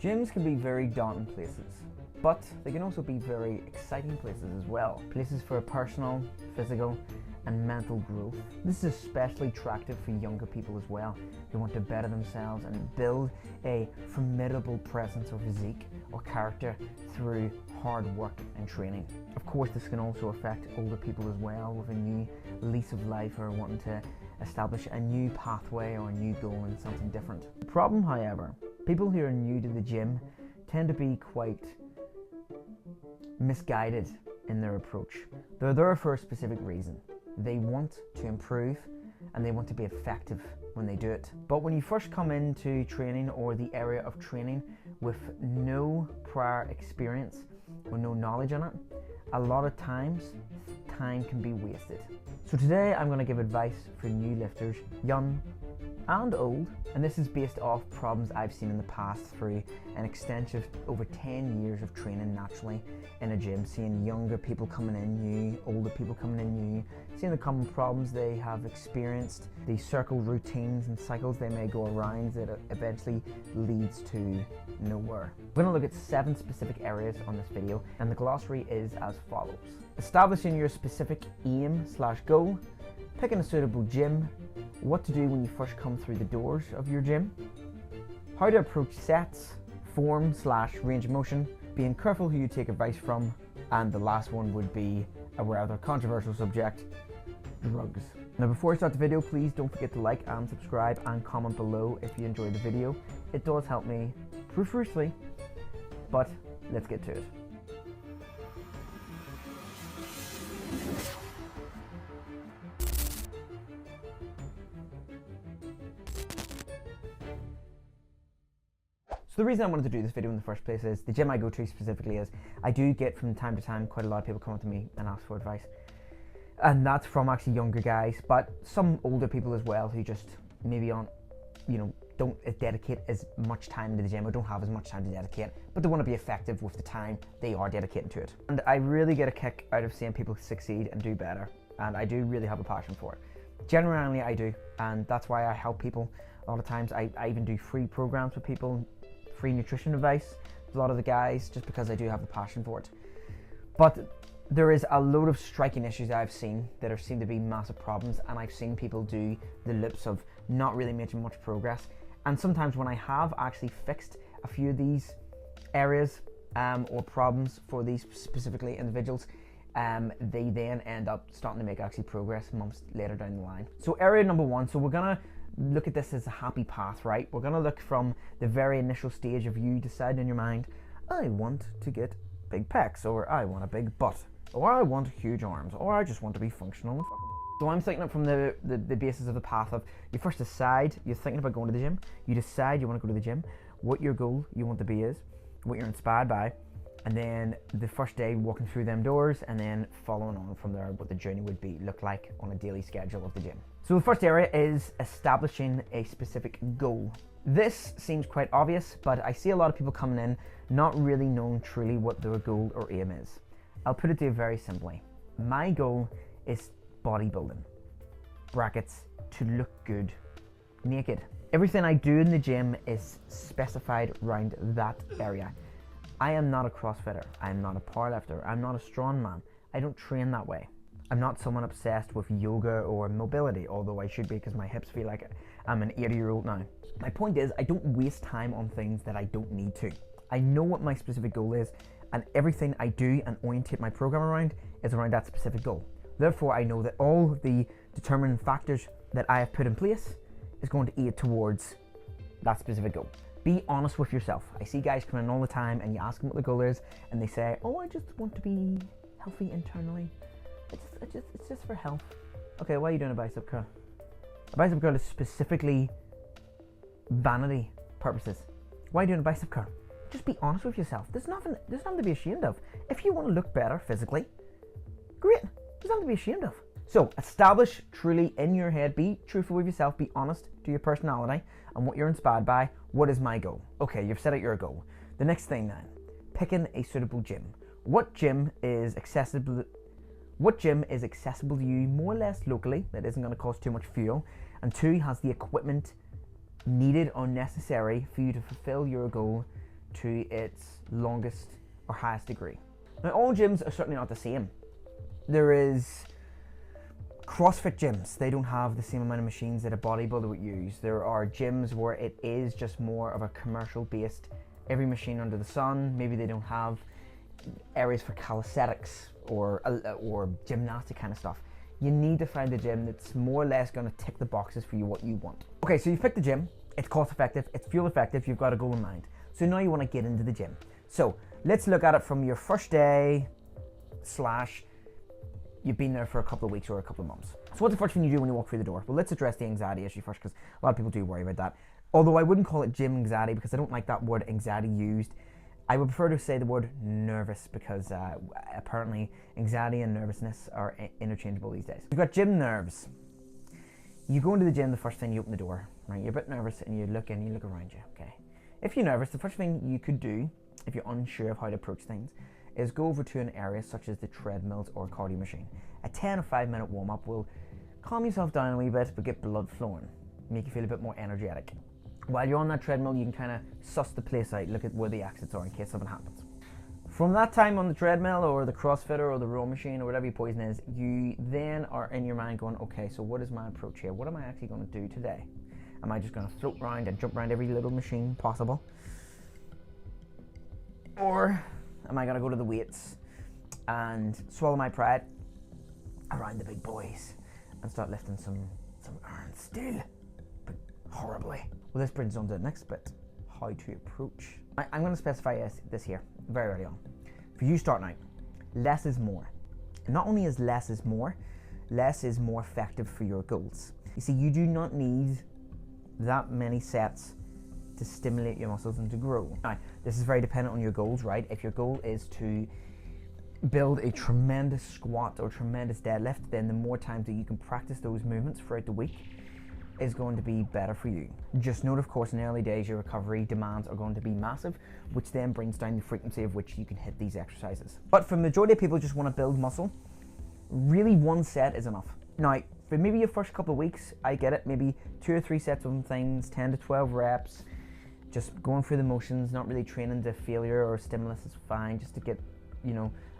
Gyms can be very daunting places, but they can also be very exciting places as well. Places for personal, physical, and mental growth. This is especially attractive for younger people as well, who want to better themselves and build a formidable presence or physique or character through hard work and training. Of course, this can also affect older people as well, with a new lease of life or wanting to establish a new pathway or a new goal in something different. The problem, however, people who are new to the gym tend to be quite misguided in their approach. They're there for a specific reason. They want to improve and they want to be effective when they do it. But when you first come into training or the area of training with no prior experience or no knowledge in it, a lot of times time can be wasted. So today I'm going to give advice for new lifters, young and old, and this is based off problems I've seen in the past through an extensive over 10 years of training naturally in a gym, seeing younger people coming in new, older people coming in new, seeing the common problems they have experienced, the circle routines and cycles they may go around that eventually leads to nowhere. We're going to look at 7 specific areas on this video, and the glossary is as follows. Establishing your specific aim/goal, picking a suitable gym, what to do when you first come through the doors of your gym, how to approach sets, form/range of motion, being careful who you take advice from, and the last one would be a rather controversial subject, drugs. Now before I start the video, please don't forget to like and subscribe and comment below if you enjoyed the video. It does help me profusely, but let's get to it. So the reason I wanted to do this video in the first place is the gym I go to specifically is I do get from time to time quite a lot of people come up to me and ask for advice. And that's from actually younger guys, but some older people as well who just maybe aren't, don't dedicate as much time to the gym or don't have as much time to dedicate, but they want to be effective with the time they are dedicating to it. And I really get a kick out of seeing people succeed and do better, and I do really have a passion for it. Genuinely I do, and that's why I help people. A lot of times I even do free programs with people, free nutrition advice with a lot of the guys, just because I do have a passion for it. But there is a load of striking issues I've seen that are seem to be massive problems, and I've seen people do the loops of not really making much progress. And sometimes when I have actually fixed a few of these areas or problems for these specifically individuals, they then end up starting to make actually progress months later down the line. So area number 1, so we're gonna look at this as a happy path, right? We're gonna look from the very initial stage of you deciding in your mind, I want to get big pecs, or I want a big butt, or I want huge arms, or I just want to be functional. So I'm thinking it from the basis of the path of you first decide, you're thinking about going to the gym, you decide you want to go to the gym, what your goal you want to be is, what you're inspired by, and then the first day walking through them doors, and then following on from there what the journey would look like on a daily schedule of the gym. So the first area is establishing a specific goal. This seems quite obvious, but I see a lot of people coming in not really knowing truly what their goal or aim is. I'll put it to you very simply. My goal is bodybuilding, brackets, to look good naked. Everything I do in the gym is specified around that area. I am not a CrossFitter, I'm not a powerlifter, I'm not a strongman. I don't train that way. I'm not someone obsessed with yoga or mobility, although I should be because my hips feel like I'm an 80-year-old now. My point is, I don't waste time on things that I don't need to. I know what my specific goal is, and everything I do and orientate my program around is around that specific goal. Therefore, I know that all the determining factors that I have put in place is going to aid towards that specific goal. Be honest with yourself. I see guys come in all the time and you ask them what the goal is and they say, oh, I just want to be healthy internally. It's just for health. Okay, why are you doing a bicep curl? A bicep curl is specifically vanity purposes. Why are you doing a bicep curl? Just be honest with yourself. There's nothing to be ashamed of. If you want to look better physically, great. There's nothing to be ashamed of. So establish truly in your head, be truthful with yourself, be honest to your personality and what you're inspired by. What is my goal? Okay, you've set out your goal. The next thing then, picking a suitable gym. What gym is accessible to you more or less locally that isn't going to cost too much fuel, and 2, has the equipment needed or necessary for you to fulfill your goal to its longest or highest degree. Now, all gyms are certainly not the same. There is CrossFit gyms, they don't have the same amount of machines that a bodybuilder would use. There are gyms where it is just more of a commercial based, every machine under the sun. Maybe they don't have areas for calisthenics or gymnastic kind of stuff. You need to find a gym that's more or less going to tick the boxes for you what you want. Okay, so you've picked the gym, it's cost effective, it's fuel effective, you've got a goal in mind. So now you want to get into the gym. So let's look at it from your first day / you've been there for a couple of weeks or a couple of months. So what's the first thing you do when you walk through the door? Well, let's address the anxiety issue first, because a lot of people do worry about that. Although I wouldn't call it gym anxiety, because I don't like that word anxiety used. I would prefer to say the word nervous, because apparently anxiety and nervousness are interchangeable these days. You've got gym nerves. You go into the gym, the first thing you open the door, right? You're a bit nervous and you look in, you look around you, okay? If you're nervous, the first thing you could do, if you're unsure of how to approach things, is go over to an area such as the treadmills or cardio machine. A 10 or 5 minute warm up will calm yourself down a wee bit, but get blood flowing, make you feel a bit more energetic. While you're on that treadmill, you can kind of suss the place out, look at where the exits are in case something happens. From that time on the treadmill or the CrossFitter or the row machine or whatever your poison is, you then are in your mind going, okay, so what is my approach here? What am I actually going to do today? Am I just going to float around and jump around every little machine possible? Or am I going to go to the weights and swallow my pride around the big boys and start lifting some iron still, but horribly? Well, this brings us on to the next bit, how to approach. I'm going to specify this here very early on. For you starting out, less is more. Not only is less more effective for your goals. You see, you do not need that many sets to stimulate your muscles and to grow. Now, this is very dependent on your goals, right? If your goal is to build a tremendous squat or tremendous deadlift, then the more times that you can practice those movements throughout the week is going to be better for you. Just note, of course, in the early days, your recovery demands are going to be massive, which then brings down the frequency of which you can hit these exercises. But for the majority of people who just want to build muscle, really one set is enough. Now, for maybe your first couple of weeks, I get it, maybe 2 or 3 sets of things, 10 to 12 reps, just going through the motions, not really training to failure or stimulus is fine, just to get,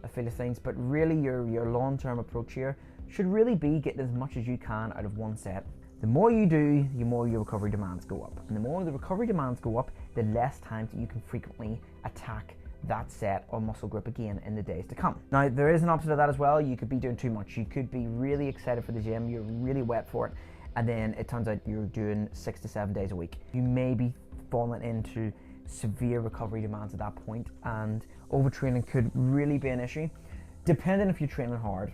a feel of things. But really your long-term approach here should really be getting as much as you can out of one set. The more you do, the more your recovery demands go up. And the more the recovery demands go up, the less times you can frequently attack that set or muscle group again in the days to come. Now, there is an opposite of that as well. You could be doing too much. You could be really excited for the gym, you're really wet for it, and then it turns out you're doing 6 to 7 days a week. You may be falling into severe recovery demands at that point, and overtraining could really be an issue, depending if you're training hard.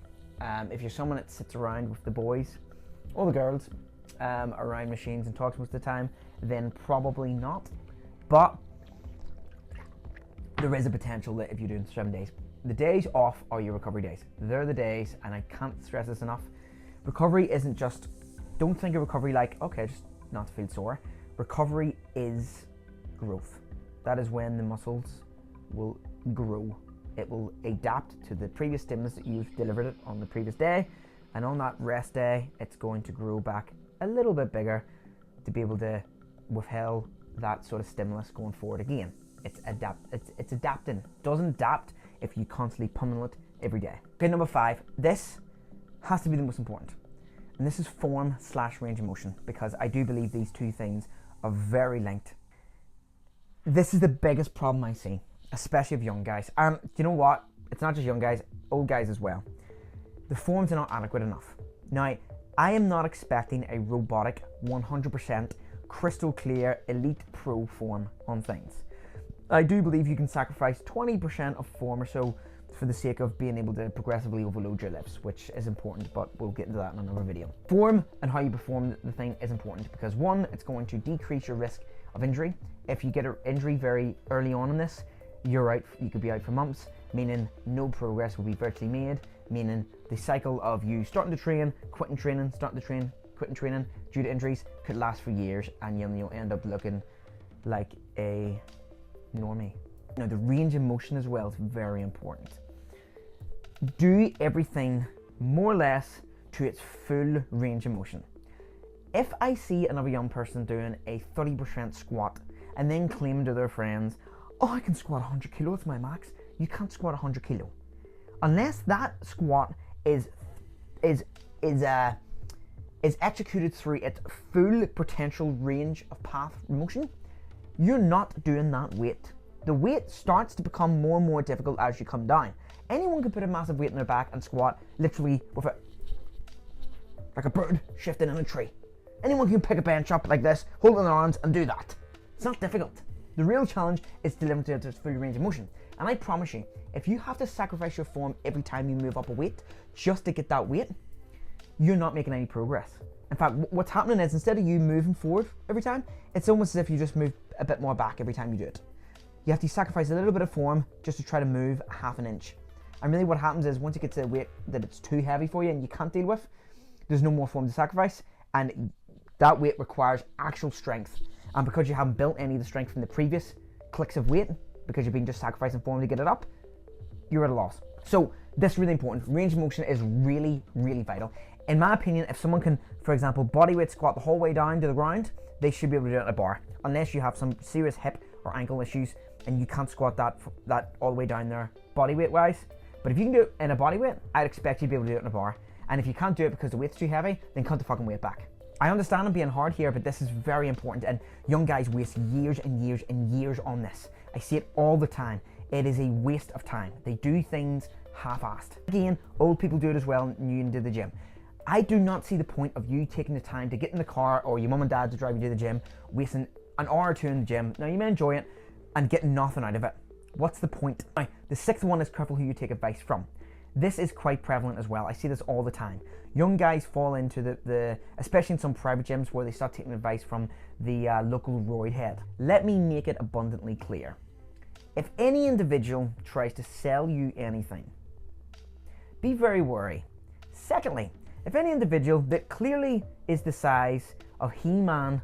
If you're someone that sits around with the boys or the girls around machines and talks most of the time, then probably not. But there is a potential that if you're doing 7 days, the days off are your recovery days. They're the days, and I can't stress this enough. Recovery isn't just, don't think of recovery like, okay, just not to feel sore. Recovery is growth. That is when the muscles will grow. It will adapt to the previous stimulus that you've delivered it on the previous day, and on that rest day, it's going to grow back a little bit bigger to be able to withhold that sort of stimulus going forward again. It's adapting. It doesn't adapt if you constantly pummel it every day. Okay, number 5. This has to be the most important. And this is form / range of motion, because I do believe these two things are very linked. This is the biggest problem I see, especially of young guys. Do you know what? It's not just young guys, old guys as well. The forms are not adequate enough. Now, I am not expecting a robotic, 100% crystal clear, elite pro form on things. I do believe you can sacrifice 20% of form or so for the sake of being able to progressively overload your lifts, which is important, but we'll get into that in another video. Form and how you perform the thing is important because, one, it's going to decrease your risk of injury. If you get an injury very early on in this, you're out. You could be out for months, meaning no progress will be virtually made, meaning the cycle of you starting to train, quitting training, starting to train, quitting training due to injuries could last for years, and you'll end up looking like a normie. Now, the range of motion as well is very important. Do everything more or less to its full range of motion. If I see another young person doing a 30% squat and then claiming to their friends, oh, I can squat 100 kilo, it's my max. You can't squat 100 kilo. Unless that squat is executed through its full potential range of path motion, you're not doing that weight. The weight starts to become more and more difficult as you come down. Anyone can put a massive weight in their back and squat literally with it like a bird shifting in a tree. Anyone can pick a bench up like this, hold it in their arms and do that. It's not difficult. The real challenge is to limit it to its full range of motion. And I promise you, if you have to sacrifice your form every time you move up a weight just to get that weight, you're not making any progress. In fact, what's happening is instead of you moving forward every time, it's almost as if you just move a bit more back every time you do it. You have to sacrifice a little bit of form just to try to move half an inch. And really what happens is once you get to a weight that it's too heavy for you and you can't deal with, there's no more form to sacrifice, and that weight requires actual strength. And because you haven't built any of the strength from the previous clicks of weight, because you've been just sacrificing form to get it up, you're at a loss. So this is really important. Range of motion is really, really vital. In my opinion, if someone can, for example, bodyweight squat the whole way down to the ground, they should be able to do it on a bar. Unless you have some serious hip or ankle issues and you can't squat that all the way down there bodyweight wise. But if you can do it in a bodyweight, I'd expect you to be able to do it in a bar. And if you can't do it because the weight's too heavy, then cut the fucking weight back. I understand I'm being hard here, but this is very important, and young guys waste years and years and years on this. I see it all the time. It is a waste of time. They do things half-assed. Again, old people do it as well, new into the gym. I do not see the point of you taking the time to get in the car or your mum and dad to drive you to the gym, wasting an hour or two in the gym. Now you may enjoy it and get nothing out of it. What's the point? Now, the sixth one is careful who you take advice from. This is quite prevalent as well. I see this all the time. Young guys fall into the especially in some private gyms where they start taking advice from the local roid head. Let me make it abundantly clear. If any individual tries to sell you anything, be very wary. Secondly, if any individual that clearly is the size of He-Man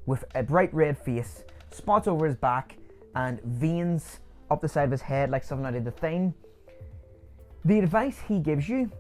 with a bright red face, spots over his back, and veins up the side of his head like something out of The Thing, the advice he gives you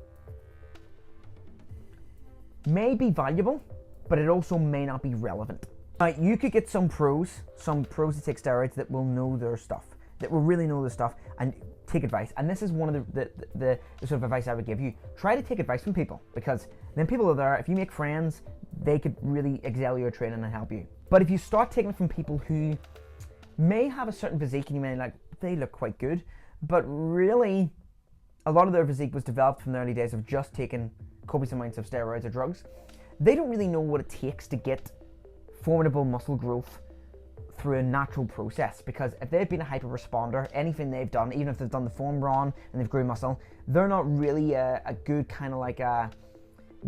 may be valuable, but it also may not be relevant. Now, you could get some pros that take steroids that will know their stuff, that will really know their stuff and take advice. And this is one of the sort of advice I would give you. Try to take advice from people, because then people are there. If you make friends, they could really excel your training and help you. But if you start taking it from people who may have a certain physique and you may like, they look quite good, but really a lot of their physique was developed from the early days of just taking copious amounts of steroids or drugs. They don't really know what it takes to get formidable muscle growth through a natural process, because if they've been a hyper responder, anything they've done, even if they've done the form wrong and they've grown muscle, they're not really a good kind of like a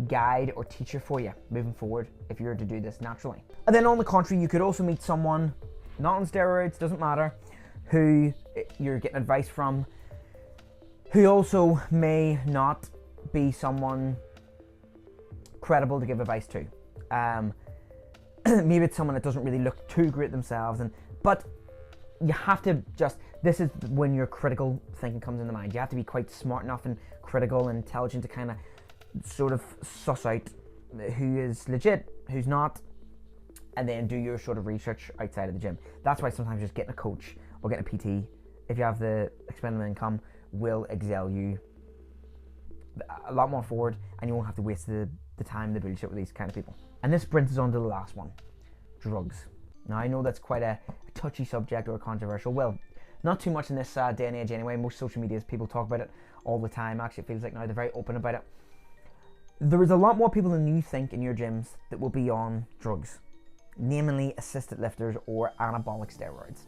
guide or teacher for you moving forward if you're to do this naturally. And then on the contrary, you could also meet someone not on steroids, doesn't matter, who you're getting advice from, who also may not be someone credible to give advice to. Maybe it's someone that doesn't really look too great themselves, but you have to this is when your critical thinking comes into mind. You have to be quite smart enough and critical and intelligent to kind of sort of suss out who is legit, who's not, and then do your sort of research outside of the gym. That's why sometimes just getting a coach or getting a PT, if you have the expendable income, will excel you a lot more forward, and you won't have to waste the time, the bullshit with these kind of people. And this brings us on to the last one, drugs. Now I know that's quite a touchy subject or a controversial. Well, not too much in this day and age anyway. Most social medias, people talk about it all the time. Actually, it feels like now they're very open about it. There is a lot more people than you think in your gyms that will be on drugs, namely assisted lifters or anabolic steroids.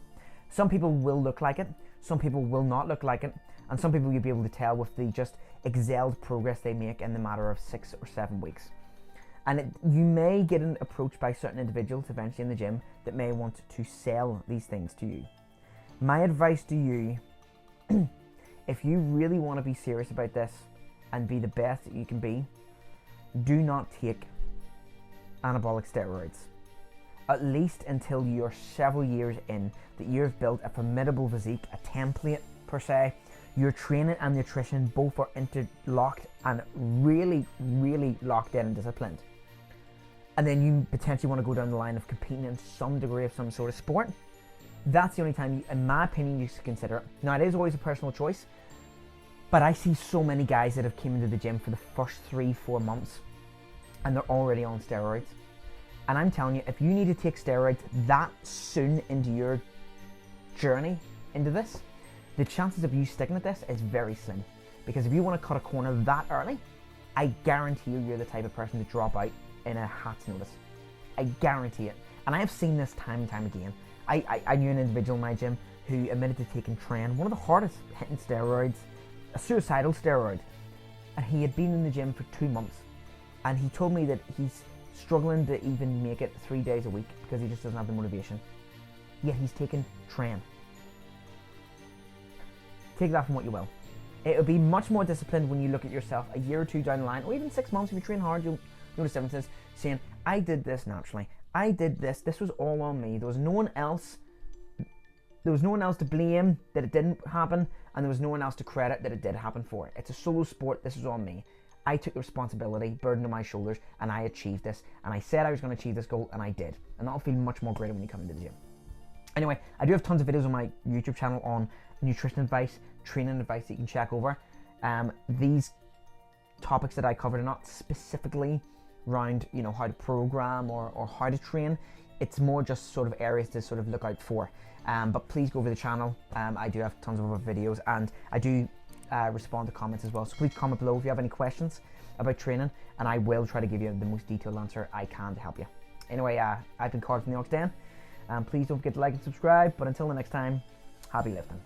Some people will look like it, some people will not look like it, and some people you'll be able to tell with the just excelled progress they make in the matter of 6 or 7 weeks. And you may get approached by certain individuals eventually in the gym that may want to sell these things to you. My advice to you, if you really want to be serious about this and be the best that you can be, do not take anabolic steroids. At least until you're several years in, that you've built a formidable physique, a template per se. Your training and nutrition both are interlocked and really, really locked in and disciplined. And then you potentially want to go down the line of competing in some degree of some sort of sport. that's the only time, in my opinion, you should consider it. Now, it is always a personal choice, but I see so many guys that have came into the gym for the first 3-4 months and they're already on steroids. And I'm telling you, if you need to take steroids that soon into your journey into this, the chances of you sticking at this is very slim. Because if you want to cut a corner that early, I guarantee you're the type of person to drop out in a hat's notice. I guarantee it. And I have seen this time and time again. I knew an individual in my gym who admitted to taking Tren, one of the hardest hitting steroids, a suicidal steroid. And he had been in the gym for 2 months. And he told me that he's struggling to even make it 3 days a week because he just doesn't have the motivation. Yet he's taken Tren. Take that from what you will. It'll be much more disciplined when you look at yourself a year or two down the line, or even 6 months if you train hard. You'll notice differences, saying, I did this naturally. I did this. This was all on me. There was no one else to blame that it didn't happen, and there was no one else to credit that it did happen for. It's a solo sport. This was on me. I took the responsibility, burden on my shoulders, and I achieved this. And I said I was going to achieve this goal, and I did. And that'll feel much more greater when you come into the gym. Anyway, I do have tons of videos on my YouTube channel on nutrition advice, training advice that you can check over. These topics that I covered are not specifically around, how to program or how to train. It's more just sort of areas to sort of look out for. But please go over the channel. I do have tons of other videos, and I do respond to comments as well. So please comment below if you have any questions about training, and I will try to give you the most detailed answer I can to help you. Anyway, I've been Carl from the Ox Den. Please don't forget to like and subscribe. But until the next time, happy lifting.